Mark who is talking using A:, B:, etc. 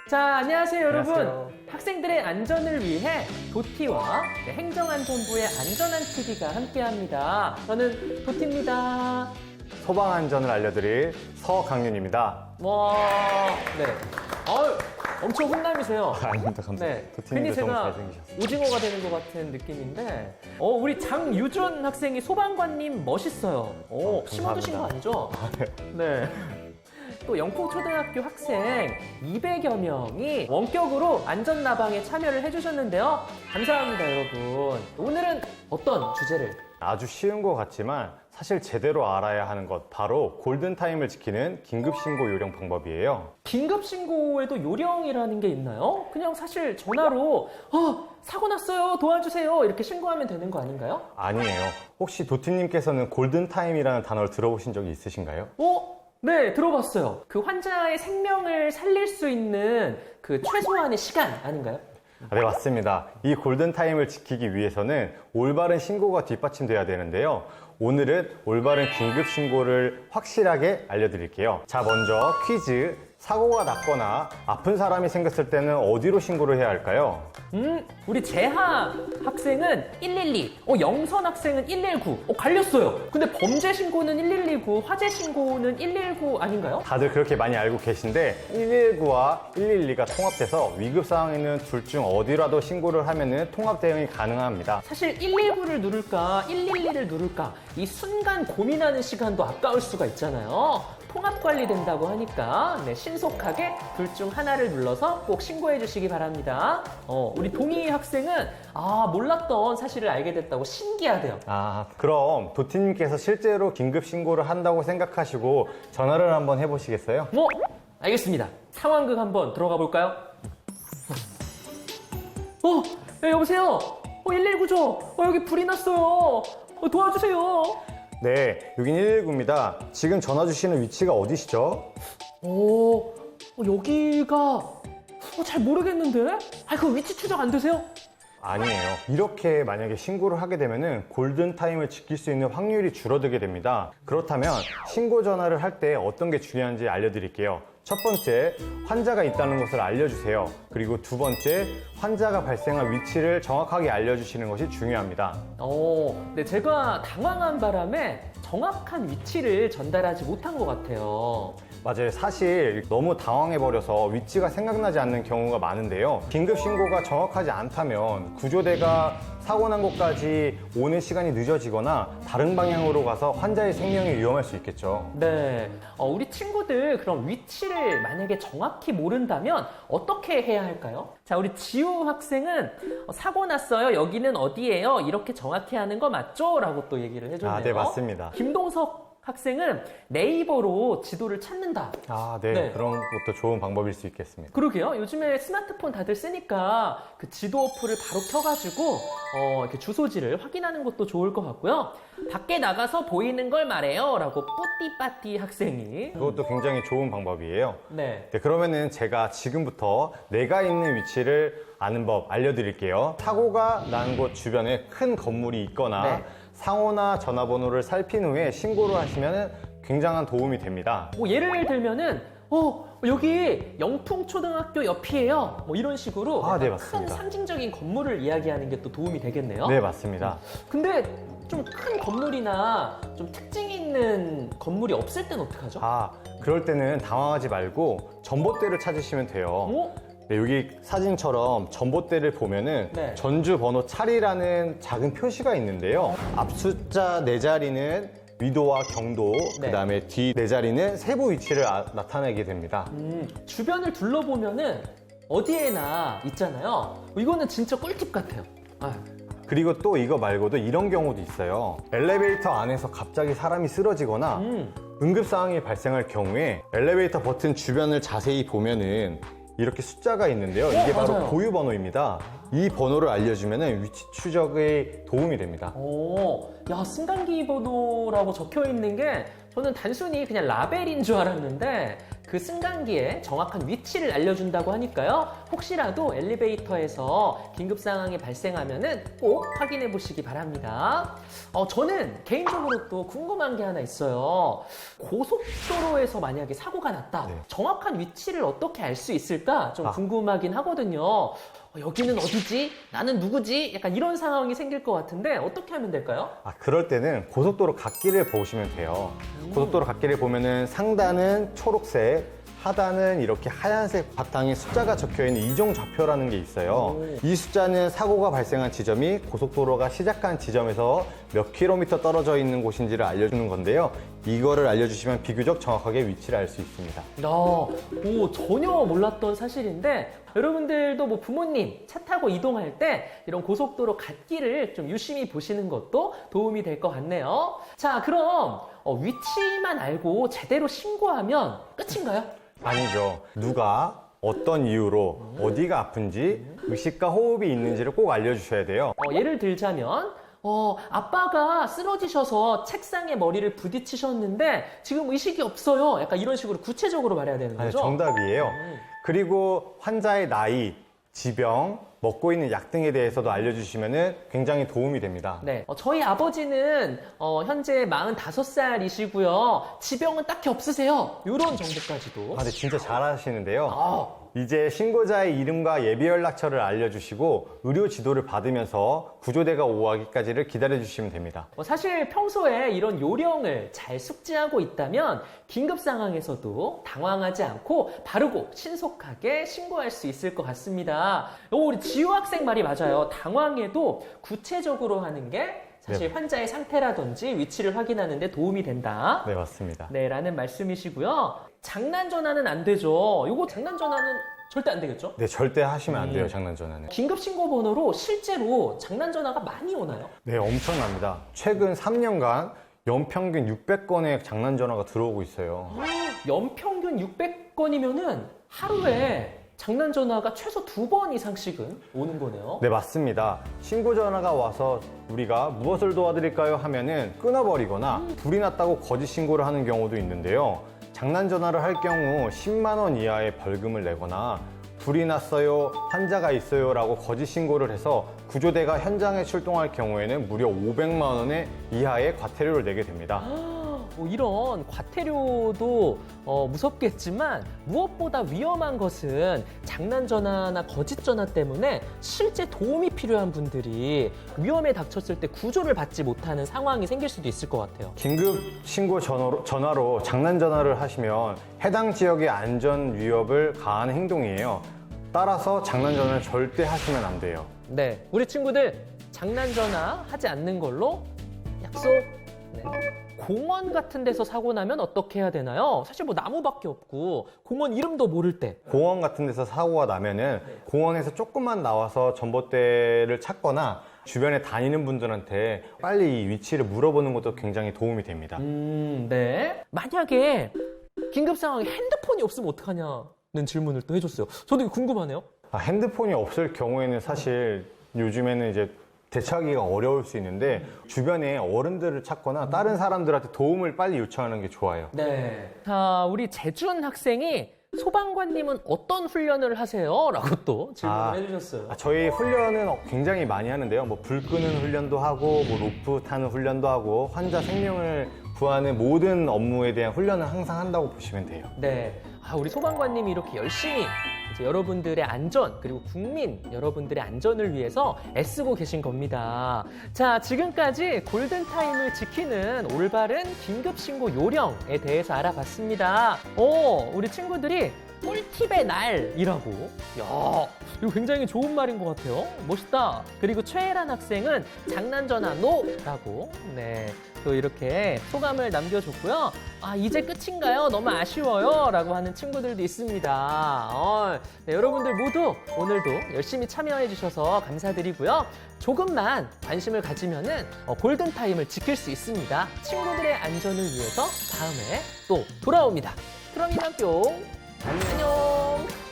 A: 자, 안녕하세요, 여러분.
B: 안녕하세요.
A: 학생들의 안전을 위해 도티와 행정안전부의 안전한 TV가 함께합니다. 저는 도티입니다.
B: 소방안전을 알려드릴 서강윤입니다.
A: 와, 네. 엄청 혼남이세요.
B: 아닙니다, 감사합니다.
A: 네. 괜히
B: 도티님도 너무
A: 제가
B: 잘생기셨어요.
A: 오징어가 되는 것 같은 느낌인데, 우리 장유준 학생이 소방관님 멋있어요. 심어두신 거 아니죠? 네. 또 영풍초등학교 학생 200여 명이 원격으로 안전나방에 참여를 해주셨는데요. 감사합니다, 여러분. 오늘은 어떤 주제를?
B: 아주 쉬운 것 같지만 사실 제대로 알아야 하는 것, 바로 골든타임을 지키는 긴급신고 요령 방법이에요.
A: 긴급신고에도 요령이라는 게 있나요? 그냥 사실 전화로 사고 났어요, 도와주세요 이렇게 신고하면 되는 거 아닌가요?
B: 아니에요. 혹시 도티님께서는 골든타임이라는 단어를 들어보신 적이 있으신가요?
A: 네, 들어봤어요. 그 환자의 생명을 살릴 수 있는 그 최소한의 시간 아닌가요?
B: 네, 맞습니다. 이 골든타임을 지키기 위해서는 올바른 신고가 뒷받침돼야 되는데요. 오늘은 올바른 긴급신고를 확실하게 알려드릴게요. 자, 먼저 퀴즈. 사고가 났거나 아픈 사람이 생겼을 때는 어디로 신고를 해야 할까요?
A: 우리 재하 학생은 112, 영선 학생은 119, 갈렸어요. 근데 범죄 신고는 1129, 화재 신고는 119 아닌가요?
B: 다들 그렇게 많이 알고 계신데 119와 112가 통합돼서 위급 상황에는 둘 중 어디라도 신고를 하면은 통합 대응이 가능합니다.
A: 사실 119를 누를까 112를 누를까 이 순간 고민하는 시간도 아까울 수가 있잖아요. 통합 관리된다고 하니까 신속하게 둘 중 하나를 눌러서 꼭 신고해 주시기 바랍니다. 우리 동희 학생은 몰랐던 사실을 알게 됐다고 신기하대요.
B: 그럼 도티님께서 실제로 긴급 신고를 한다고 생각하시고 전화를 한번 해보시겠어요?
A: 알겠습니다. 상황극 한번 들어가 볼까요? 네, 여보세요? 119죠? 여기 불이 났어요. 도와주세요.
B: 네, 여긴 119입니다. 지금 전화 주시는 위치가 어디시죠?
A: 여기가 잘 모르겠는데? 그 위치 추적 안 되세요?
B: 아니에요. 이렇게 만약에 신고를 하게 되면은 골든타임을 지킬 수 있는 확률이 줄어들게 됩니다. 그렇다면 신고 전화를 할 때 어떤 게 중요한지 알려드릴게요. 첫 번째, 환자가 있다는 것을 알려주세요. 그리고 두 번째, 환자가 발생한 위치를 정확하게 알려주시는 것이 중요합니다.
A: 네, 제가 당황한 바람에 정확한 위치를 전달하지 못한 것 같아요.
B: 맞아요. 사실 너무 당황해버려서 위치가 생각나지 않는 경우가 많은데요. 긴급신고가 정확하지 않다면 구조대가 사고 난 곳까지 오는 시간이 늦어지거나 다른 방향으로 가서 환자의 생명이 위험할 수 있겠죠.
A: 네, 우리 친구들 그럼 위치를 만약에 정확히 모른다면 어떻게 해야 할까요? 자, 우리 지우 학생은 사고 났어요. 여기는 어디예요? 이렇게 정확히 하는 거 맞죠? 라고 또 얘기를 해줬네요.
B: 네, 맞습니다.
A: 김동석 학생은 네이버로 지도를 찾는다.
B: 네. 그런 것도 좋은 방법일 수 있겠습니다.
A: 그러게요. 요즘에 스마트폰 다들 쓰니까 그 지도 어플을 바로 켜가지고 이렇게 주소지를 확인하는 것도 좋을 것 같고요. 밖에 나가서 보이는 걸 말해요. 라고 뿌띠빠띠 학생이.
B: 그것도 굉장히 좋은 방법이에요.
A: 네.
B: 그러면은 제가 지금부터 내가 있는 위치를 아는 법 알려드릴게요. 사고가 난 곳 주변에 큰 건물이 있거나 상호나 전화번호를 살핀 후에 신고를 하시면 굉장한 도움이 됩니다.
A: 예를 들면은 여기 영풍초등학교 옆이에요. 이런 식으로
B: 네,
A: 큰
B: 맞습니다.
A: 상징적인 건물을 이야기하는 게 또 도움이 되겠네요.
B: 네, 맞습니다.
A: 근데 좀 큰 건물이나 좀 특징 있는 건물이 없을 땐 어떡하죠?
B: 그럴 때는 당황하지 말고 전봇대를 찾으시면 돼요. 여기 사진처럼 전봇대를 보면은 전주 번호 찰이라는 작은 표시가 있는데요. 앞 숫자 4자리는 위도와 경도, 그 다음에 뒤 4자리는 세부 위치를 나타내게 됩니다.
A: 주변을 둘러보면은 어디에나 있잖아요. 이거는 진짜 꿀팁 같아요.
B: 그리고 또 이거 말고도 이런 경우도 있어요. 엘리베이터 안에서 갑자기 사람이 쓰러지거나 응급 상황이 발생할 경우에 엘리베이터 버튼 주변을 자세히 보면은 이렇게 숫자가 있는데요. 이게 바로
A: 맞아요.
B: 고유 번호입니다. 이 번호를 알려주면 위치 추적에 도움이 됩니다.
A: 승강기 번호라고 적혀 있는 게 저는 단순히 그냥 라벨인 줄 알았는데 그 승강기의 정확한 위치를 알려준다고 하니까요. 혹시라도 엘리베이터에서 긴급 상황이 발생하면은 꼭 확인해 보시기 바랍니다. 저는 개인적으로 또 궁금한 게 하나 있어요. 고속도로에서 만약에 사고가 났다.
B: 네.
A: 정확한 위치를 어떻게 알 수 있을까 좀 궁금하긴 하거든요. 여기는 어디지? 나는 누구지? 약간 이런 상황이 생길 것 같은데 어떻게 하면 될까요?
B: 그럴 때는 고속도로 갓길을 보시면 돼요. 고속도로 갓길을 보면은 상단은 초록색, 하단은 이렇게 하얀색 바탕에 숫자가 적혀있는 이종좌표라는 게 있어요. 이 숫자는 사고가 발생한 지점이 고속도로가 시작한 지점에서 몇 킬로미터 떨어져 있는 곳인지를 알려주는 건데요. 이거를 알려주시면 비교적 정확하게 위치를 알 수 있습니다.
A: 전혀 몰랐던 사실인데 여러분들도 뭐 부모님 차 타고 이동할 때 이런 고속도로 갓길을 좀 유심히 보시는 것도 도움이 될 것 같네요. 자, 그럼 위치만 알고 제대로 신고하면 끝인가요?
B: 아니죠. 누가 어떤 이유로 어디가 아픈지 의식과 호흡이 있는지를 꼭 알려주셔야 돼요.
A: 예를 들자면 아빠가 쓰러지셔서 책상에 머리를 부딪히셨는데 지금 의식이 없어요. 약간 이런 식으로 구체적으로 말해야 되는
B: 아니,
A: 거죠?
B: 정답이에요. 그리고 환자의 나이, 지병, 먹고 있는 약 등에 대해서도 알려주시면 굉장히 도움이 됩니다.
A: 네, 저희 아버지는 현재 45살이시고요. 지병은 딱히 없으세요. 이런 정보까지도.
B: 근데 진짜 잘하시는데요. 이제 신고자의 이름과 예비 연락처를 알려주시고 의료 지도를 받으면서 구조대가 오하기까지를 기다려주시면 됩니다.
A: 사실 평소에 이런 요령을 잘 숙지하고 있다면 긴급 상황에서도 당황하지 않고 바르고 신속하게 신고할 수 있을 것 같습니다. 우리 지효 학생 말이 맞아요. 당황해도 구체적으로 하는 게 사실 환자의 상태라든지 위치를 확인하는 데 도움이 된다.
B: 네, 맞습니다.
A: 네, 라는 말씀이시고요. 장난 전화는 안 되죠. 요거 장난 전화는 절대 안 되겠죠?
B: 네, 절대 하시면 안 돼요, 장난 전화는.
A: 긴급 신고 번호로 실제로 장난 전화가 많이 오나요?
B: 네, 엄청납니다. 최근 3년간 연평균 600건의 장난 전화가 들어오고 있어요.
A: 연평균 600건이면은 하루에 장난 전화가 최소 2번 이상씩은 오는 거네요.
B: 네, 맞습니다. 신고 전화가 와서 우리가 무엇을 도와드릴까요? 하면은 끊어버리거나 불이 났다고 거짓 신고를 하는 경우도 있는데요. 장난 전화를 할 경우 10만 원 이하의 벌금을 내거나 불이 났어요, 환자가 있어요 라고 거짓 신고를 해서 구조대가 현장에 출동할 경우에는 무려 500만 원의 이하의 과태료를 내게 됩니다.
A: 이런 과태료도 무섭겠지만 무엇보다 위험한 것은 장난 전화나 거짓 전화 때문에 실제 도움이 필요한 분들이 위험에 닥쳤을 때 구조를 받지 못하는 상황이 생길 수도 있을 것 같아요.
B: 긴급 신고 전화로 장난 전화를 하시면 해당 지역의 안전 위협을 가하는 행동이에요. 따라서 장난 전화를 절대 하시면 안 돼요.
A: 네, 우리 친구들 장난 전화 하지 않는 걸로 약속. 네. 공원 같은 데서 사고 나면 어떻게 해야 되나요? 사실 뭐 나무밖에 없고 공원 이름도 모를 때.
B: 공원 같은 데서 사고가 나면은 공원에서 조금만 나와서 전봇대를 찾거나 주변에 다니는 분들한테 빨리 이 위치를 물어보는 것도 굉장히 도움이 됩니다.
A: 네. 만약에 긴급 상황에 핸드폰이 없으면 어떡하냐는 질문을 또 해줬어요. 저도 이거 궁금하네요.
B: 핸드폰이 없을 경우에는 사실 요즘에는 이제 대처하기가 어려울 수 있는데 주변에 어른들을 찾거나 다른 사람들한테 도움을 빨리 요청하는 게 좋아요.
A: 네. 자, 우리 재준 학생이 소방관님은 어떤 훈련을 하세요? 라고 또 질문을 해주셨어요.
B: 저희 훈련은 굉장히 많이 하는데요. 뭐 불 끄는 훈련도 하고, 뭐 로프 타는 훈련도 하고, 환자 생명을 구하는 모든 업무에 대한 훈련을 항상 한다고 보시면 돼요.
A: 네. 우리 소방관님이 이렇게 열심히 이제 여러분들의 안전 그리고 국민 여러분들의 안전을 위해서 애쓰고 계신 겁니다. 자, 지금까지 골든타임을 지키는 올바른 긴급신고 요령에 대해서 알아봤습니다. 우리 친구들이 꿀팁의 날이라고. 야, 이거 굉장히 좋은 말인 것 같아요. 멋있다. 그리고 최혜란 학생은 장난전화 노라고. 네. 또 이렇게 소감을 남겨줬고요. 이제 끝인가요? 너무 아쉬워요. 라고 하는 친구들도 있습니다. 네, 여러분들 모두 오늘도 열심히 참여해 주셔서 감사드리고요. 조금만 관심을 가지면은 골든타임을 지킬 수 있습니다. 친구들의 안전을 위해서 다음에 또 돌아옵니다. 그럼 이만 뿅. 안녕.